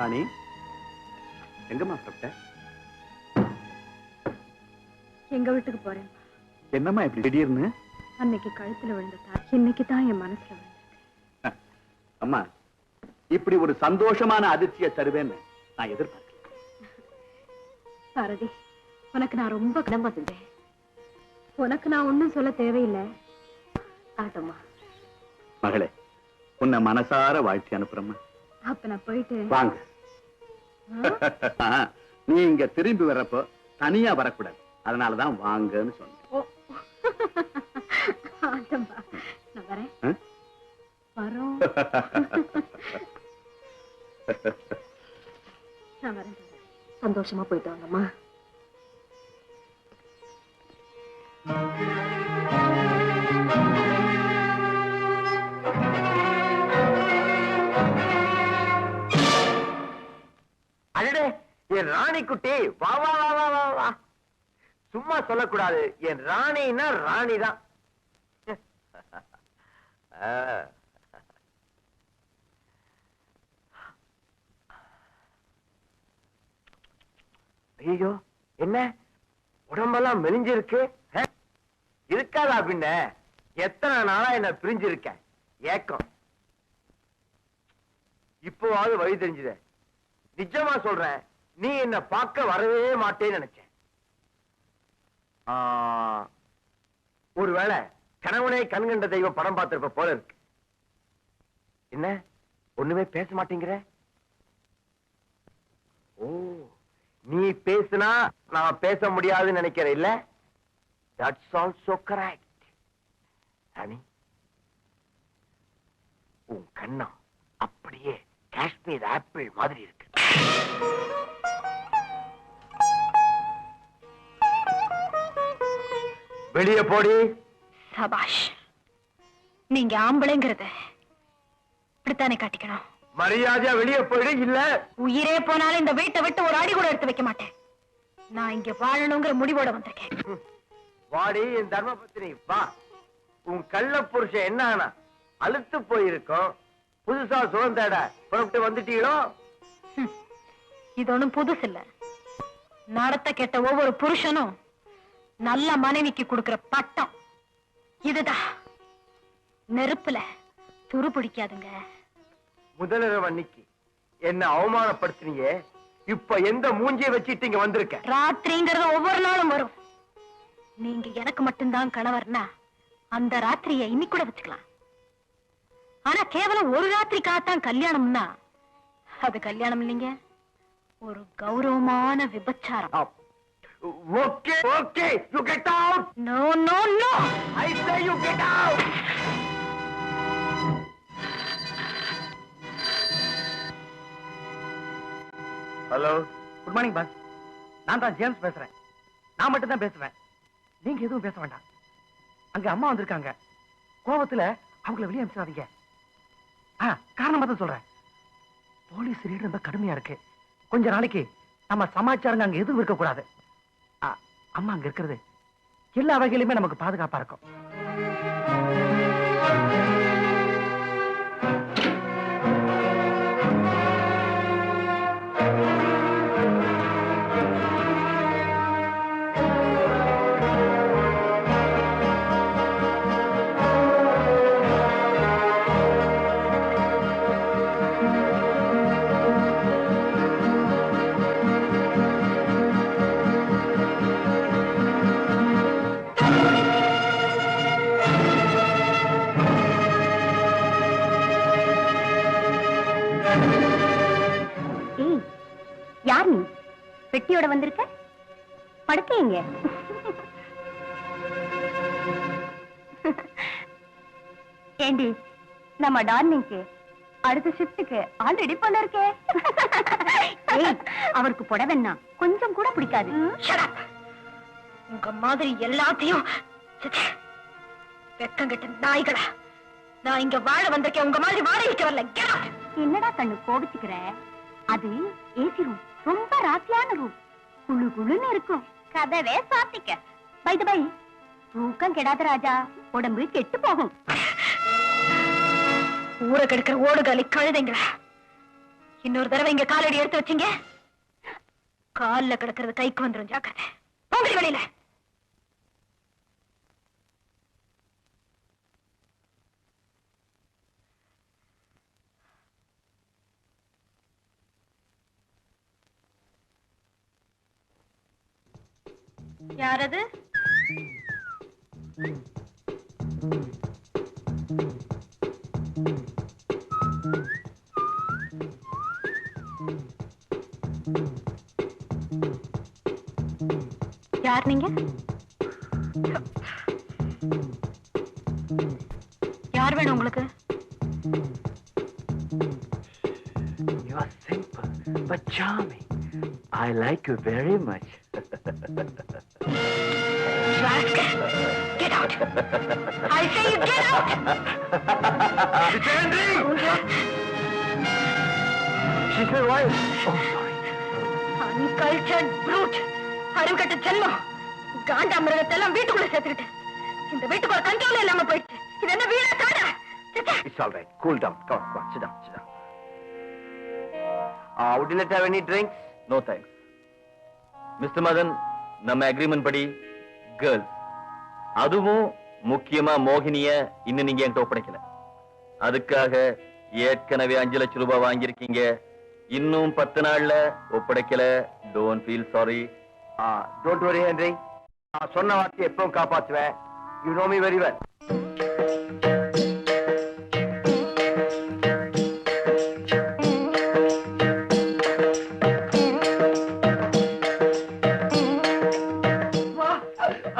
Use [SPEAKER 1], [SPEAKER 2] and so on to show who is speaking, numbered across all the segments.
[SPEAKER 1] ராணி எங்கம்மா சாப்பிட்ட?
[SPEAKER 2] எங்க வீட்டுக்கு போறேன்.
[SPEAKER 1] என்னம்மா இப்படி திடீர்னு?
[SPEAKER 2] அன்னைக்கு கழுத்துல விழுந்ததா இன்னைக்கு தான் என் மனசுல விழுந்திருக்கு.
[SPEAKER 1] அம்மா இப்படி ஒரு சந்தோஷமான அதிர்ச்சியை தருவேன்னு நான் எதிர்பார்க்கல.
[SPEAKER 2] பாரதி, உனக்கு நான் ரொம்ப கடமை செஞ்சேன். உனக்கு நான் ஒண்ணும் சொல்ல தேவையில்லை. ஆட்டம்மா
[SPEAKER 1] மகளே, உன்னை மனசார வாழ்த்தி அனுப்புறம்மா.
[SPEAKER 2] அப்ப நான் போயிட்டு
[SPEAKER 1] வாங்க. நீ இங்க திரும்பி வர்றப்போ தனியா வரக்கூடாது, அதனாலதான் வாங்கன்னு சொன்னேன்.
[SPEAKER 2] ஆட்டம்மா, நான் வரேன். வரோம். நான் வரேன். சந்தோஷமா போயிட்டு வாங்கம்மா.
[SPEAKER 3] அடடே, என் ராணி குட்டி, வா வா வா வா வா வா. சும்மா சொல்லக்கூடாது, என் ராணின்னா ராணி தான். ஐயோ, என்ன உடம்பெல்லாம் மெலிஞ்சிருக்கு? இருக்காதா பின்ன? எத்தனை நாளா என்ன பிரிஞ்சிருக்க, ஏக்கம். இப்போவாவது வழி தெரிஞ்சுத. நிஜமா சொல்றேன், நீ என்ன பார்க்க வரவே மாட்டேன்னு நினைச்சேன். ஒருவேளை கணவனே கண்கண்ட தெய்வம் படம் பார்த்திருப்ப போல இருக்கு. என்ன ஒண்ணுமே பேச மாட்டேங்கிற? ஓ, நீ பேசுனா நான் பேச முடியாதுன்னு நினைக்கிறேன் இல்ல? That's also correct. ராணி, உன் கண்ணம் அப்படியே காஷ்மீர் ஆப்பிள் மாதிரி இருக்கு. வெளியே போடி.
[SPEAKER 2] சபாஷ், நீங்க ஆம்பளைங்கிறத இப்படித்தானே காட்டிக்கணும்.
[SPEAKER 3] மரியாதையா வெளியே போயிடு, இல்ல
[SPEAKER 2] உயிரே போனாலும் இந்த வீட்டை விட்டு ஒரு அடி கூட எடுத்து வைக்க மாட்டேன். நான் இங்க வாழணுங்கிற முடிவோட வந்திருக்கேன்.
[SPEAKER 3] வாடி என் தர்மபத்தினி, வா. உன் கள்ள புருஷன் என்ன ஆனா அழுத்து போயிருக்கும், புதுசா சுகம் தேட புறப்பட்டு வந்துட்டீங்களோ?
[SPEAKER 2] இது ஒண்ணும் புதுசு இல்ல. நடத்த கெட்ட ஒவ்வொரு புருஷனும் நல்ல மனைவிக்கு கொடுக்கிற பட்டம் இதுதான். நெருப்புல துரு பிடிக்காதுங்க.
[SPEAKER 3] முதலிரவு அன்னைக்கு என்ன அவமானப்படுத்தினியே, இப்ப எந்த மூஞ்சியை வச்சுட்டு இங்க வந்திருக்க?
[SPEAKER 2] ராத்திரிங்கிறது ஒவ்வொரு நாளும் வரும். நீங்க எனக்கு மட்டும்தான் கணவர்னா அந்த ராத்திரிய இன்னைக்கு கூட வச்சுக்கலாம். ஆனா கேவலம் ஒரு ராத்திரிக்காகத்தான் கல்யாணம்னா அது கல்யாணம் இல்லைங்க, ஒரு கௌரவமான விபச்சாரம்.
[SPEAKER 3] Okay okay, you get out.
[SPEAKER 2] No no no,
[SPEAKER 3] I say you get out.
[SPEAKER 4] Hello, good morning boss. நான் தான் ஜேம்ஸ் பேசுறேன். நான் மட்டும் தான் பேசுவேன், நீங்க எதுவும் பேச வேண்டாம். அங்க அம்மா வந்திருக்காங்க, கோபத்துல அவங்கள வெளியே அனுப்பிச்சிடாதீங்க. காரணம் மட்டும் சொல்றேன். போலீஸ் ரீட் ரொம்ப கடுமையா இருக்கு. கொஞ்ச நாளைக்கு நம்ம சமாச்சாரங்க அங்க எதுவும் இருக்க கூடாது. அம்மா அங்க இருக்கிறது எல்லா வகையிலுமே நமக்கு பாதுகாப்பா இருக்கும்.
[SPEAKER 2] யார் நீ? பெட்டியோட வந்திருக்க? படுக்கைங்க. ஏண்டி, நம்ம டார்லிங்க்கு அடுத்த ஷிஃப்ட்டுக்கு ஆல்ரெடி போல இருக்கே. அவருக்கு புடவைன்னா கொஞ்சம் கூட பிடிக்காது. உங்க மாதிரி எல்லாத்தையும் வெக்கங்கிட்ட நாய்களா, நான் இங்க வாழ வந்திருக்கேன், உங்க மாதிரி வாழ வைக்க வரல. என்னடா கண்ணு கோபிச்சுக்கிற? அது ஏசி ரூம், ரொம்ப ராசியான ரூம், குழு குழுன்னு இருக்கும். கதவே சாத்திக்க. பை தி பை, தூக்கம் கெடாத ராஜா, உடம்பு கெட்டு போகும். ஊரை கெடுக்கிற ஓடுகாலி கழுதைங்களா, இன்னொரு தடவை இங்க காலடி எடுத்து வச்சீங்க, கால்ல கிடக்கிறது கைக்கு வந்துரும். ஜாக்கிரதை. போங்க வெளியில. யாரது? யார் நீங்க? யார் வேணும் உங்களுக்கு?
[SPEAKER 1] You are simple but charming. I like you very much.
[SPEAKER 2] Get out! I say you get out!
[SPEAKER 1] Mr. Henry! She's my wife. Oh, sorry.
[SPEAKER 2] Uncultured brute! அறிவுகட்ட செல்லம்! காண்டா மிருகத்தெல்லாம் வீட்டுக்குள்ள சேர்த்துக்கிட்டு இந்த வீட்டுக்கு ஒரு கண்ட்ரோல் இல்லாம போயிடுச்சு. இது என்ன வீடா காடா?
[SPEAKER 3] It's all right. Cool down. Come on. Sit down. Sit down. Would you like to have any drinks?
[SPEAKER 5] No thanks. Mr. Madan, நம்ம அக்ரிமெண்ட் படி கேர்ள்ஸ், அதுவும் முக்கியமா மோகினிய இன்னும் நீங்க என்கிட்ட ஒப்படைக்கல. அதுக்காக ஏற்கனவே 5 லட்சம் ரூபாய் வாங்கியிருக்கீங்க. இன்னும் 10 நாள்ல ஒப்படைக்கல. Don't feel sorry.
[SPEAKER 3] Don't worry, Henry. நான் சொன்ன வார்த்தையை எப்பவும் காப்பாற்றுவேன். You know me very well.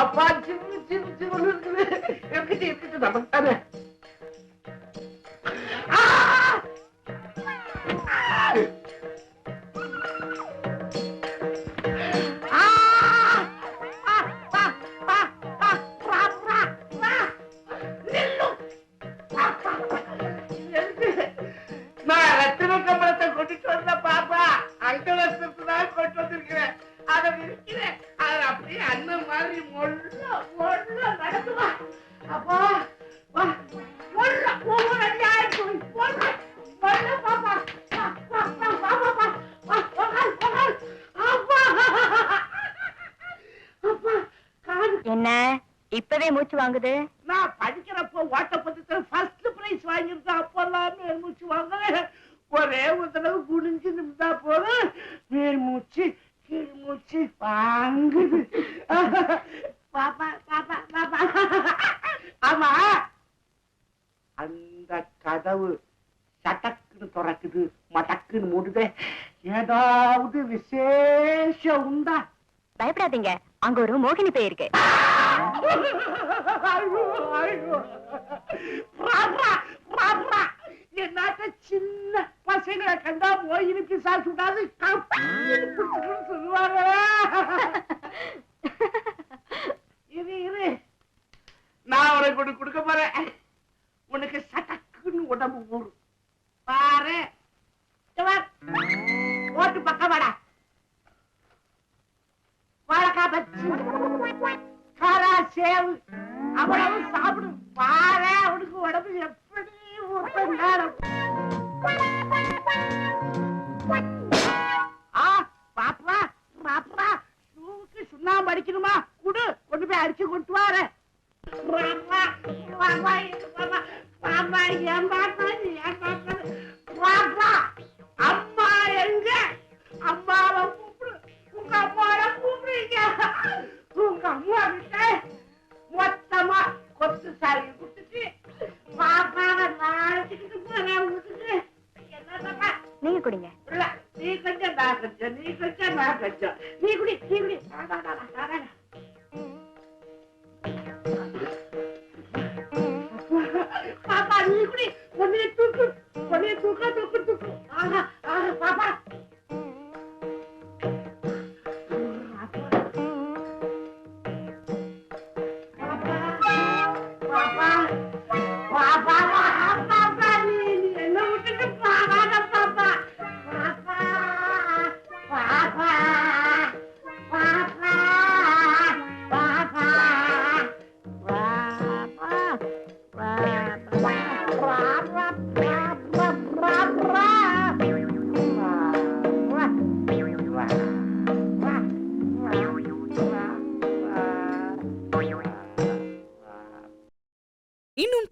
[SPEAKER 4] அப்பா சின்ன சின்ன சின்ன இருக்குது. என்கிட்ட இருக்குது நமக்கு தானே. நான் ரத்தின கம்பளத்தை கொண்டுட்டு வந்த பாப்பா அங்க வருஷத்து தான் கொண்டு வந்திருக்கிறேன். அதை இருக்கிறேன். அது அப்படியே அண்ணன் மாதிரி மொள்ள நடக்குவா. அப்பா மொள்ள ஒவ்வொரு அடியாயிரம் பாப்பா.
[SPEAKER 2] என்ன இப்பவே மூச்சு வாங்குது?
[SPEAKER 4] நான் படிக்கிறப்போ ஓட்டப்பந்தத்துல ஃபர்ஸ்ட் பிரைஸ் வாங்கியிருந்தேன். அப்பெல்லாம் மேல் மூச்சு வாங்க. ஒரே ஒரு தடவை குனிஞ்சு நிமிந்தா போதும் மேல் மூச்சு கீழ் மூச்சு வாங்குது. பாப்பா பாப்பா பாப்பா. ஆமா, அந்த கதவு சட்டக்குன்னு திறக்குது, மடக்குன்னு மூடுதே. ஏதாவது விசேஷம் உண்டா?
[SPEAKER 2] பயப்படாதீங்க, அங்க ஒரு மோகினி பேய் இருக்கு.
[SPEAKER 4] என்னாட்ட சின்ன பசங்களை கண்டா மோகினி பிசாசு விடாது சொல்லுவாங்க. இரு நான் உனக்கு ஒண்ணு கொடுக்க போறேன். உனக்கு சட்டக்குன்னு உடம்பு ஊறும் பாரு. ஓட்டு பக்கம் வாடா. வாழைக்காய் பச்சி காரா சேவு அவ்வளவு சாப்பிடும் பாரு. அவனுக்கு உடம்பு எப்படி நேரம். பாப்பா பாப்பா ஷூவுக்கு சுண்ணாம்பு அடிக்கணுமா? குடு, கொண்டு போய் அடிச்சு கொண்டு வாரு. அம்மா எங்க? அம்மாவை கூப்பிடு. உங்க அம்மாவை கூப்பிடுங்க. உங்க அம்மா கிட்ட மொத்தமா கொத்து சாரி கொடுத்துட்டு பாப்பாவை நாளைக்கு போறேன் வீட்டுக்கு. என்ன பாப்பா?
[SPEAKER 2] நீங்க குடிங்க.
[SPEAKER 4] இல்ல, நீ கொஞ்சம் நான் கொஞ்சம், நீ கொஞ்சம் நான் கொஞ்சம். நீ குடி நீ குடி. பாப்பா நீ குடி. ஒன்னே தூக்கு தூக்கு. ஆஹா பாப்பா. என்ன விட்டுட்டு பாவாத பாப்பா.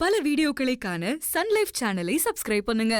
[SPEAKER 6] பல வீடியோக்களை காண சன் லைஃப் சேனலை சப்ஸ்கிரைப் பண்ணுங்க.